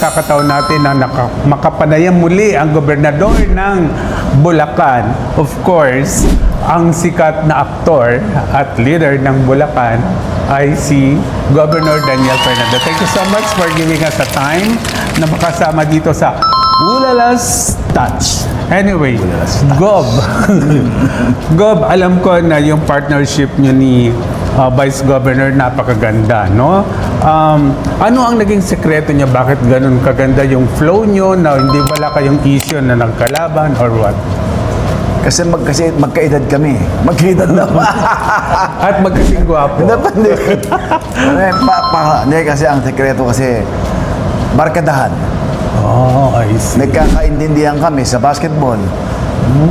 pagkakataon natin na makapanayam muli ang gobernador ng Bulacan. Of course, ang sikat na aktor at leader ng Bulacan ay si Governor Daniel Fernandez. Thank you so much for giving us a time na makasama dito sa Ulala's Touch. Anyway, Gob. Gob, alam ko na yung partnership nyo ni Vice Governor napakaganda, no? Ano ang naging sekreto niya? Bakit ganun kaganda yung flow nyo na hindi wala kayong issue na nagkalaban or what? Kasi magkaedad kami. Magkaedad na pa. At magkasing gwapo. Hindi, kasi ang sekreto kasi barkadahan. Oh, I see. Nagkakaintindihan kami sa basketball.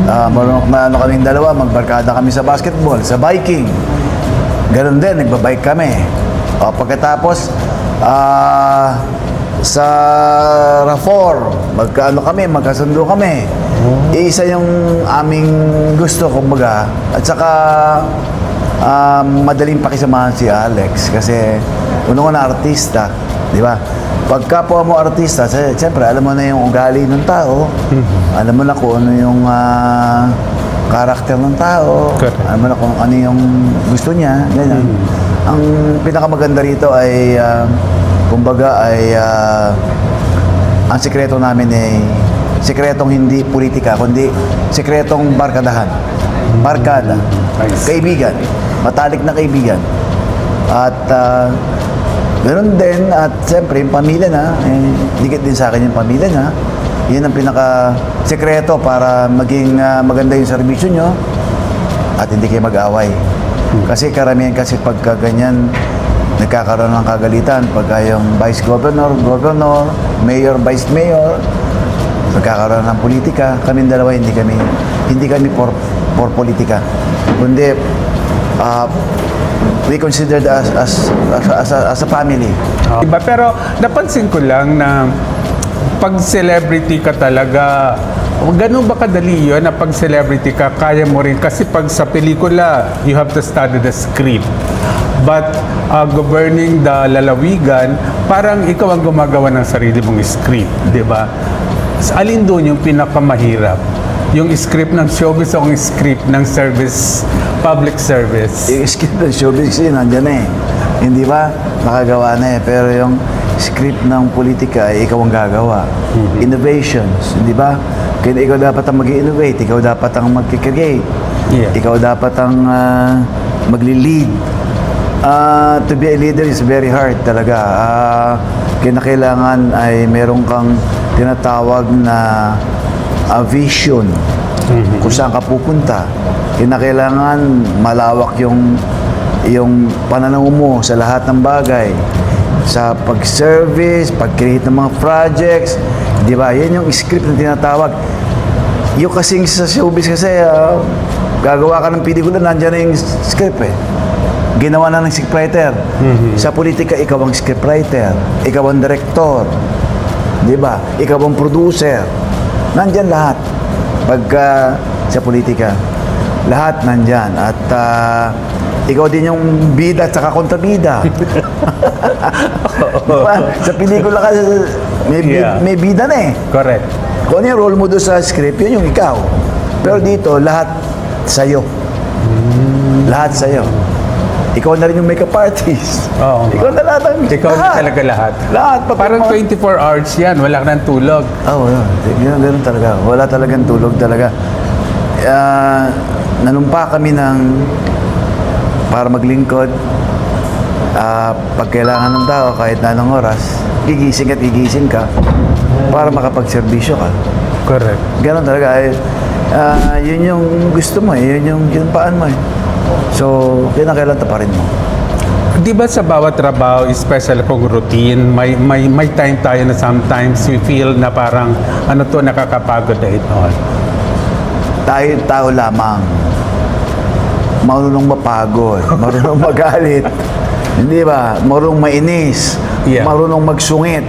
Ano kaming dalawa, magbarkada kami sa basketball, sa biking. Ganon din, nagbabike kami. Pagkatapos, sa RAFOR, magkasundo kami. Isa yung aming gusto, kumbaga. At saka, madaling pakisamahan si Alex kasi una artista, di ba? Pagkapwa mo artista, siyempre alam mo na yung ugali ng tao, alam mo na kung ano yung karakter ng tao, alam mo na kung ano yung gusto niya, ganyan. Ang pinakamaganda rito ay, kumbaga ay, ang sikreto namin ay sikretong hindi politika, kundi sikretong barkadahan. Barkada. Kaibigan. Matalik na kaibigan. At ganoon din, at siyempre yung pamilya na, dikit din sa akin yung pamilya na. Yun ang pinaka-sekreto para maging maganda yung serbisyo nyo at hindi kayo mag-away. Kasi karamihan kasi pagka ganyan, nagkakaroon ng kagalitan pagka yung vice governor, governor, mayor, vice mayor, nagkakaroon ng politika. Kaming dalawa, hindi kami for politika. Kundi, we considered as a family. Diba? Pero napansin ko lang na pag celebrity ka talaga, ganun ba kadali yun na pag celebrity ka, kaya mo rin? Kasi pag sa pelikula, you have to study the script. But governing the lalawigan, parang ikaw ang gumagawa ng sarili mong script, di ba? Alin doon yung pinakamahirap? Yung script ng showbiz o yung script ng service, public service? Yung script ng showbiz kasi nandiyan eh. Hindi ba? Nakagawa na eh. Pero yung script ng politika ay ikaw ang gagawa. Innovations, hindi ba? Kaya ikaw dapat ang mag-innovate, ikaw dapat ang mag-create, ikaw dapat ang magli-lead. To be a leader is very hard talaga. Kailangan ay meron kang tinatawag na vision kung saan ka pupunta. Kailangan malawak yung pananaw mo sa lahat ng bagay, sa pag-service, pag-create ng mga projects, di ba? Yan yung script na tinatawag. Yung kasing sa showbiz kasi, gagawa ka ng pelikula, nandiyan na yung script eh. Ginawa na ng scriptwriter. Sa politika, ikaw ang scriptwriter, ikaw ang director, di ba? Ikaw ang producer. Nandiyan lahat. Pagka sa politika, lahat nandyan. At ikaw din yung bida at saka kontrabida. Sa pelikula ka, may bida na eh. Correct. Kung ano yung role mo doon sa script, yun yung ikaw. Pero dito, lahat sa'yo. Lahat sa'yo. Ikaw na rin yung makeup artist. Oo. Ikaw na lahat. Ikaw na talaga lahat. Lahat. Parang 24 hours yan, wala ka ng tulog. Oo, ganun talaga. Wala talagang tulog talaga. Nanumpa kami para maglingkod. Pag kailangan ng tao, kahit na anong oras, gigising ka para makapagserbisyo ka. Correct. Ganun talaga. Yun yung gusto mo eh. Yun yung ginapaan mo eh. So, kailangan taparin mo. Di ba sa bawat trabaho, especially kung routine, may time tayo na sometimes we feel na parang nakakapagod na ito. Tayo tao lamang. Marunong mapagod, marunong magalit. Hindi ba? Marunong mainis, marunong magsungit.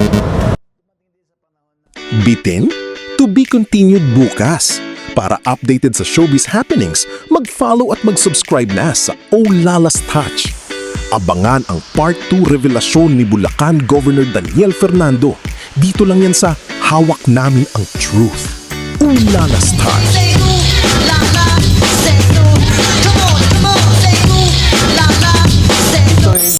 Bitin? To be continued bukas. Para updated sa showbiz happenings, mag-follow at mag-subscribe na sa Olala's Touch. Abangan ang Part 2 revelasyon ni Bulacan Governor Daniel Fernando. Dito lang yan sa Hawak Namin ang Truth. Ulala Stars.